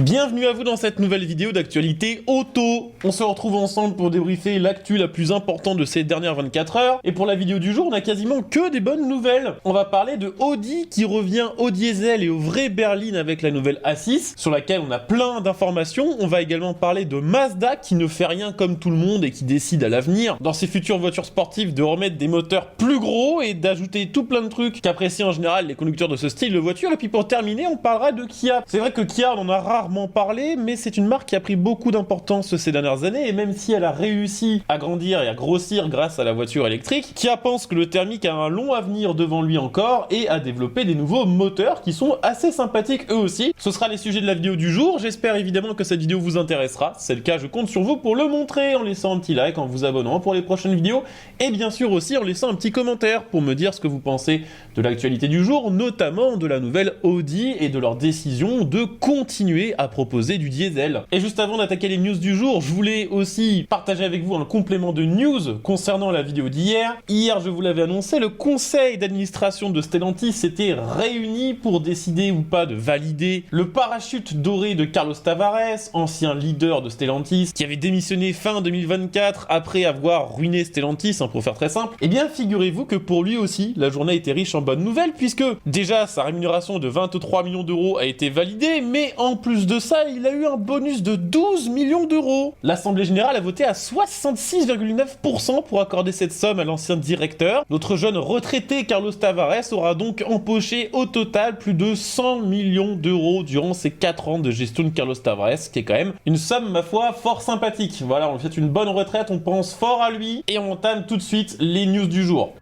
Bienvenue à vous dans cette nouvelle vidéo d'actualité auto. On se retrouve ensemble pour débriefer l'actu la plus importante de ces dernières 24 heures. Et pour la vidéo du jour, on a quasiment que des bonnes nouvelles. On va parler de Audi qui revient au diesel et au vrai berline avec la nouvelle A6, sur laquelle on a plein d'informations. On va également parler de Mazda qui ne fait rien comme tout le monde et qui décide à l'avenir, dans ses futures voitures sportives, de remettre des moteurs plus gros et d'ajouter tout plein de trucs qu'apprécient en général les conducteurs de ce style de voiture. Et puis pour terminer, on parlera de Kia. C'est vrai que Kia, on en a rarement parlé, mais c'est une marque qui a pris beaucoup d'importance ces dernières années, et même si elle a réussi à grandir et à grossir grâce à la voiture électrique, Kia pense que le thermique a un long avenir devant lui encore et a développé des nouveaux moteurs qui sont assez sympathiques eux aussi. Ce sera les sujets de la vidéo du jour. J'espère évidemment que cette vidéo vous intéressera. Si c'est le cas, je compte sur vous pour le montrer en laissant un petit like, en vous abonnant pour les prochaines vidéos, et bien sûr aussi en laissant un petit commentaire pour me dire ce que vous pensez de l'actualité du jour, notamment de la nouvelle Audi et de leur décision de continuer à proposer du diesel. Et juste avant d'attaquer les news du jour, je voulais aussi partager avec vous un complément de news concernant la vidéo d'hier. Hier, je vous l'avais annoncé, le conseil d'administration de Stellantis s'était réuni pour décider ou pas de valider le parachute doré de Carlos Tavares, ancien leader de Stellantis, qui avait démissionné fin 2024 après avoir ruiné Stellantis, pour faire très simple. Et bien, figurez-vous que pour lui aussi, la journée était riche en bonnes nouvelles, puisque déjà sa rémunération de 23 millions d'euros a été validée, mais en plus de ça, il a eu un bonus de 12 millions d'euros. L'Assemblée Générale a voté à 66,9% pour accorder cette somme à l'ancien directeur. Notre jeune retraité Carlos Tavares aura donc empoché au total plus de 100 millions d'euros durant ces 4 ans de gestion de Carlos Tavares, ce qui est quand même une somme, ma foi, fort sympathique. Voilà, on lui fait une bonne retraite, on pense fort à lui, et on entame tout de suite les news du jour.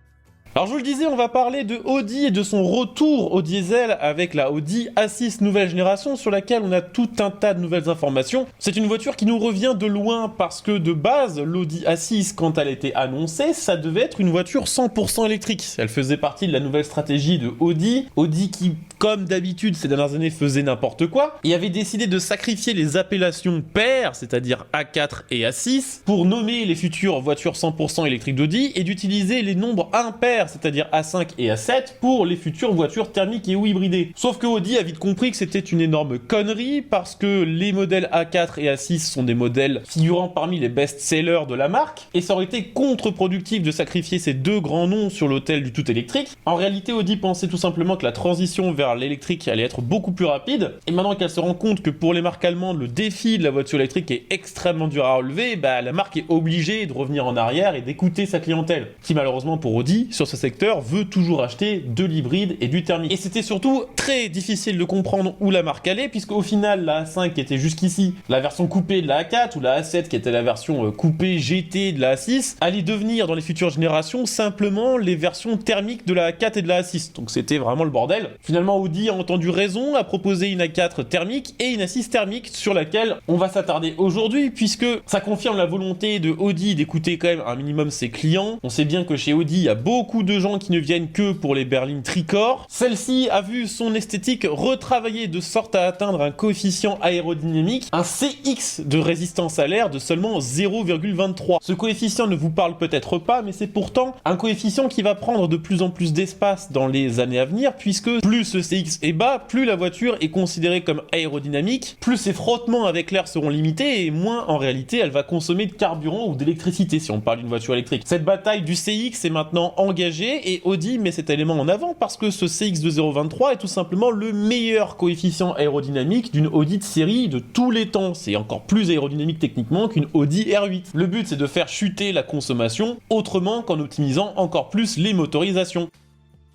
Alors je vous le disais, on va parler de Audi et de son retour au diesel avec la Audi A6 nouvelle génération sur laquelle on a tout un tas de nouvelles informations. C'est une voiture qui nous revient de loin parce que de base, l'Audi A6, quand elle était annoncée, ça devait être une voiture 100% électrique. Elle faisait partie de la nouvelle stratégie de Audi. Audi qui, comme d'habitude ces dernières années, faisait n'importe quoi et avait décidé de sacrifier les appellations paires, c'est-à-dire A4 et A6, pour nommer les futures voitures 100% électriques d'Audi et d'utiliser les nombres impairs, c'est-à-dire A5 et A7, pour les futures voitures thermiques et ou hybridées. Sauf que Audi a vite compris que c'était une énorme connerie parce que les modèles A4 et A6 sont des modèles figurant parmi les best-sellers de la marque et ça aurait été contre-productif de sacrifier ces deux grands noms sur l'autel du tout électrique. En réalité, Audi pensait tout simplement que la transition vers l'électrique allait être beaucoup plus rapide et maintenant qu'elle se rend compte que pour les marques allemandes, le défi de la voiture électrique est extrêmement dur à relever, la marque est obligée de revenir en arrière et d'écouter sa clientèle, qui malheureusement pour Audi, sur ce secteur, veut toujours acheter de l'hybride et du thermique. Et c'était surtout très difficile de comprendre où la marque allait, puisque au final, la A5 qui était jusqu'ici la version coupée de la A4, ou la A7 qui était la version coupée GT de la A6, allait devenir dans les futures générations simplement les versions thermiques de la A4 et de la A6. Donc c'était vraiment le bordel. Finalement, Audi a entendu raison, a proposé une A4 thermique et une A6 thermique sur laquelle on va s'attarder aujourd'hui, puisque ça confirme la volonté de Audi d'écouter quand même un minimum ses clients. On sait bien que chez Audi, il y a beaucoup de gens qui ne viennent que pour les berlines tricorps. Celle-ci a vu son esthétique retravaillée de sorte à atteindre un coefficient aérodynamique, un CX de résistance à l'air de seulement 0,23. Ce coefficient ne vous parle peut-être pas, mais c'est pourtant un coefficient qui va prendre de plus en plus d'espace dans les années à venir, puisque plus ce CX est bas, plus la voiture est considérée comme aérodynamique, plus ses frottements avec l'air seront limités, et moins en réalité elle va consommer de carburant ou d'électricité si on parle d'une voiture électrique. Cette bataille du CX est maintenant engagée, et Audi met cet élément en avant parce que ce CX de 0,23 est tout simplement le meilleur coefficient aérodynamique d'une Audi de série de tous les temps. C'est encore plus aérodynamique techniquement qu'une Audi R8. Le but, c'est de faire chuter la consommation autrement qu'en optimisant encore plus les motorisations.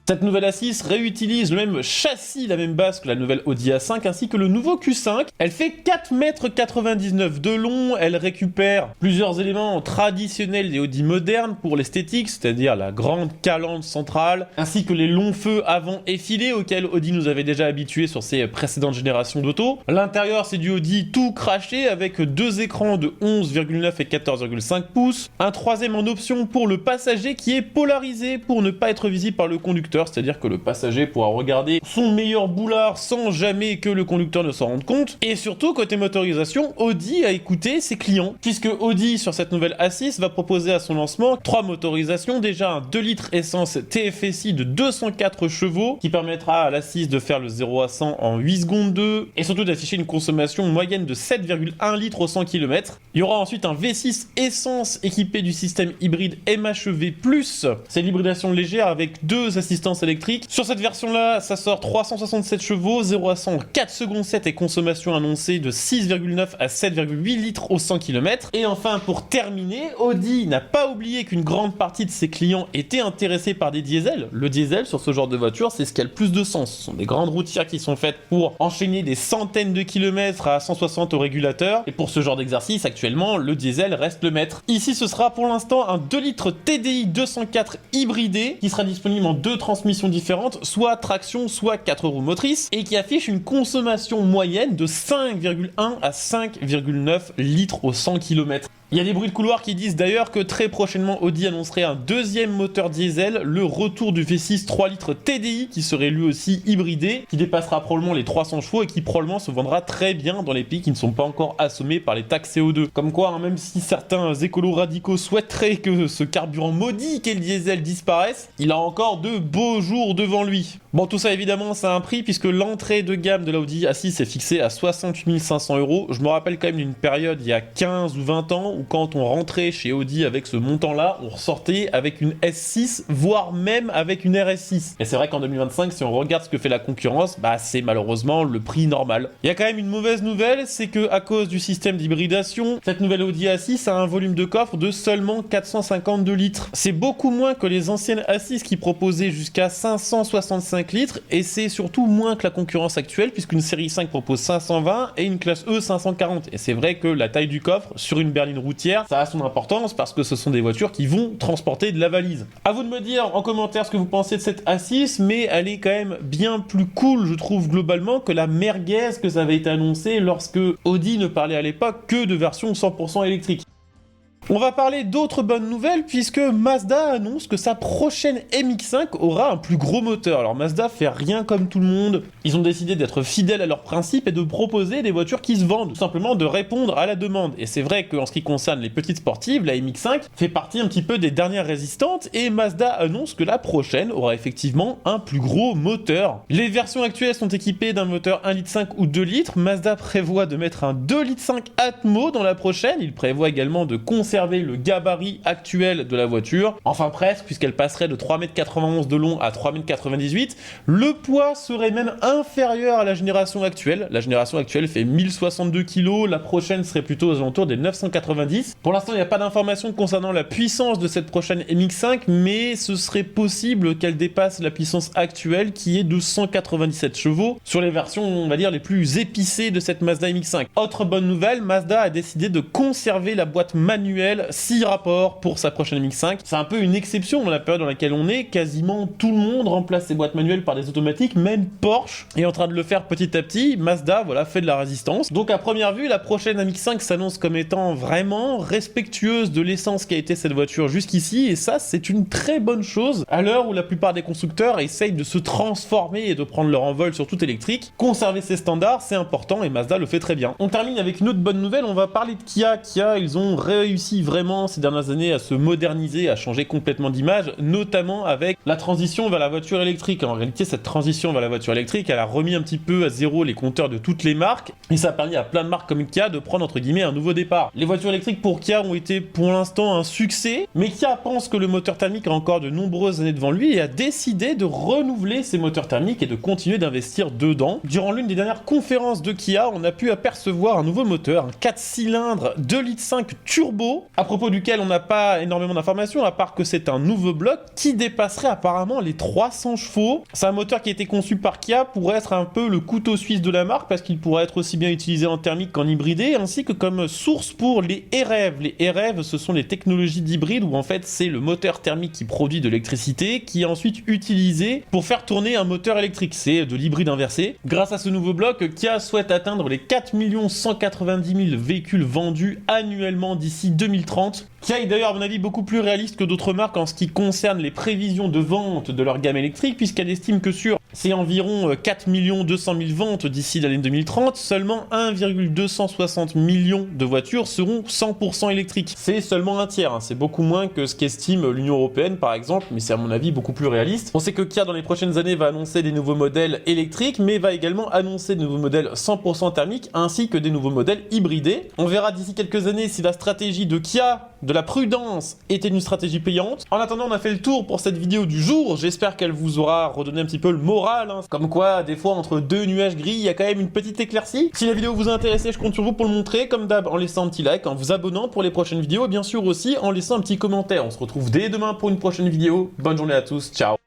Cette nouvelle A6 réutilise le même châssis, la même base que la nouvelle Audi A5 ainsi que le nouveau Q5. Elle fait 4,99 m de long, elle récupère plusieurs éléments traditionnels des Audi modernes pour l'esthétique, c'est-à-dire la grande calandre centrale, ainsi que les longs feux avant effilés auxquels Audi nous avait déjà habitués sur ses précédentes générations d'auto. L'intérieur, c'est du Audi tout craché avec deux écrans de 11,9 et 14,5 pouces, un troisième en option pour le passager qui est polarisé pour ne pas être visible par le conducteur conducteur, c'est-à-dire que le passager pourra regarder son meilleur boulard sans jamais que le conducteur ne s'en rende compte. Et surtout, côté motorisation, Audi a écouté ses clients, puisque Audi, sur cette nouvelle A6, va proposer à son lancement 3 motorisations. Déjà un 2 litres essence TFSI de 204 chevaux, qui permettra à l'A6 de faire le 0 à 100 en 8 secondes 2, et surtout d'afficher une consommation moyenne de 7,1 litres au 100 km. Il y aura ensuite un V6 essence équipé du système hybride MHEV+, c'est l'hybridation légère avec 2 assistances électriques. Sur cette version-là, ça sort 367 chevaux, 0 à 100 en 4 secondes 7 et consommation annoncée de 6,9 à 7,8 litres au 100 km. Et enfin, pour terminer, Audi n'a pas oublié qu'une grande partie de ses clients étaient intéressés par des diesels. Le diesel, sur ce genre de voiture, c'est ce qui a le plus de sens. Ce sont des grandes routières qui sont faites pour enchaîner des centaines de kilomètres à 160 au régulateur. Et pour ce genre d'exercice, actuellement, le diesel reste le maître. Ici, ce sera pour l'instant un 2 litres TDI 204 hybridé qui sera disponible en 2 transmissions différentes, soit traction, soit 4 roues motrices, et qui affiche une consommation moyenne de 5,1 à 5,9 litres au 100 km. Il y a des bruits de couloir qui disent d'ailleurs que très prochainement Audi annoncerait un deuxième moteur diesel, le retour du V6 3 litres TDI qui serait lui aussi hybridé, qui dépassera probablement les 300 chevaux et qui probablement se vendra très bien dans les pays qui ne sont pas encore assommés par les taxes CO2. Comme quoi, hein, même si certains écolos radicaux souhaiteraient que ce carburant maudit qu'est le diesel disparaisse, il a encore de beaux jours devant lui. Bon, tout ça évidemment ça a un prix puisque l'entrée de gamme de l'Audi A6 est fixée à 68 500 €. Je me rappelle quand même d'une période il y a 15 ou 20 ans où quand on rentrait chez Audi avec ce montant-là, on ressortait avec une S6, voire même avec une RS6. Et c'est vrai qu'en 2025, si on regarde ce que fait la concurrence, bah c'est malheureusement le prix normal. Il y a quand même une mauvaise nouvelle, c'est que à cause du système d'hybridation, cette nouvelle Audi A6 a un volume de coffre de seulement 452 litres. C'est beaucoup moins que les anciennes A6 qui proposaient jusqu'à 565 litres, et c'est surtout moins que la concurrence actuelle, puisqu'une série 5 propose 520 et une classe E 540. Et c'est vrai que la taille du coffre sur une berline routière, ça a son importance parce que ce sont des voitures qui vont transporter de la valise. À vous de me dire en commentaire ce que vous pensez de cette A6, mais elle est quand même bien plus cool, je trouve, globalement, que la merguez que ça avait été annoncé lorsque Audi ne parlait à l'époque que de version 100% électrique. On va parler d'autres bonnes nouvelles puisque Mazda annonce que sa prochaine MX-5 aura un plus gros moteur. Alors Mazda fait rien comme tout le monde, ils ont décidé d'être fidèles à leurs principes et de proposer des voitures qui se vendent, tout simplement de répondre à la demande. Et c'est vrai qu'en ce qui concerne les petites sportives, la MX-5 fait partie un petit peu des dernières résistantes et Mazda annonce que la prochaine aura effectivement un plus gros moteur. Les versions actuelles sont équipées d'un moteur 1,5 litre ou 2 litres, Mazda prévoit de mettre un 2,5 litres Atmo dans la prochaine, il prévoit également de conserver le gabarit actuel de la voiture, enfin presque, puisqu'elle passerait de 3,91 m de long à 3,98 m. Le poids serait même inférieur à la génération actuelle. La génération actuelle fait 1062 kg, la prochaine serait plutôt aux alentours des 990. Pour l'instant, il n'y a pas d'informations concernant la puissance de cette prochaine MX-5, mais ce serait possible qu'elle dépasse la puissance actuelle qui est de 197 chevaux sur les versions, on va dire, les plus épicées de cette Mazda MX-5. Autre bonne nouvelle, Mazda a décidé de conserver la boîte manuelle 6 rapports pour sa prochaine MX-5. C'est un peu une exception dans la période dans laquelle on est. Quasiment tout le monde remplace ses boîtes manuelles par des automatiques, même Porsche est en train de le faire petit à petit. Mazda, voilà, fait de la résistance. Donc à première vue, la prochaine MX-5 s'annonce comme étant vraiment respectueuse de l'essence qu'a été cette voiture jusqu'ici, et ça, c'est une très bonne chose à l'heure où la plupart des constructeurs essayent de se transformer et de prendre leur envol sur tout électrique. Conserver ces standards, c'est important et Mazda le fait très bien. On termine avec une autre bonne nouvelle, on va parler de Kia. Kia, ils ont réussi vraiment ces dernières années à se moderniser, à changer complètement d'image, notamment avec la transition vers la voiture électrique. En réalité, cette transition vers la voiture électrique, elle a remis un petit peu à zéro les compteurs de toutes les marques, et ça a permis à plein de marques comme Kia de prendre entre guillemets un nouveau départ. Les voitures électriques pour Kia ont été pour l'instant un succès, mais Kia pense que le moteur thermique a encore de nombreuses années devant lui et a décidé de renouveler ses moteurs thermiques et de continuer d'investir dedans. Durant l'une des dernières conférences de Kia, on a pu apercevoir un nouveau moteur, un 4 cylindres 2,5 litres turbo, à propos duquel on n'a pas énormément d'informations, à part que c'est un nouveau bloc qui dépasserait apparemment les 300 chevaux. C'est un moteur qui a été conçu par Kia pour être un peu le couteau suisse de la marque, parce qu'il pourrait être aussi bien utilisé en thermique qu'en hybridé, ainsi que comme source pour les e-REV. Les e-REV, ce sont les technologies d'hybride où en fait c'est le moteur thermique qui produit de l'électricité, qui est ensuite utilisé pour faire tourner un moteur électrique. C'est de l'hybride inversé. Grâce à ce nouveau bloc, Kia souhaite atteindre les 4 190 000 véhicules vendus annuellement d'ici 2030. 2030. Kia est d'ailleurs à mon avis beaucoup plus réaliste que d'autres marques en ce qui concerne les prévisions de vente de leur gamme électrique, puisqu'elle estime que sur c'est environ 4 200 000 ventes d'ici l'année 2030, seulement 1,260 millions de voitures seront 100% électriques. C'est seulement un tiers, hein. C'est beaucoup moins que ce qu'estime l'Union Européenne par exemple, mais c'est à mon avis beaucoup plus réaliste. On sait que Kia dans les prochaines années va annoncer des nouveaux modèles électriques, mais va également annoncer de nouveaux modèles 100% thermiques, ainsi que des nouveaux modèles hybridés. On verra d'ici quelques années si la stratégie de Kia, de la prudence, était une stratégie payante. En attendant, on a fait le tour pour cette vidéo du jour, j'espère qu'elle vous aura redonné un petit peu le moral, hein. Comme quoi, des fois, entre deux nuages gris, il y a quand même une petite éclaircie. Si la vidéo vous a intéressé, je compte sur vous pour le montrer, comme d'hab, en laissant un petit like, en vous abonnant pour les prochaines vidéos, et bien sûr aussi en laissant un petit commentaire. On se retrouve dès demain pour une prochaine vidéo. Bonne journée à tous, ciao.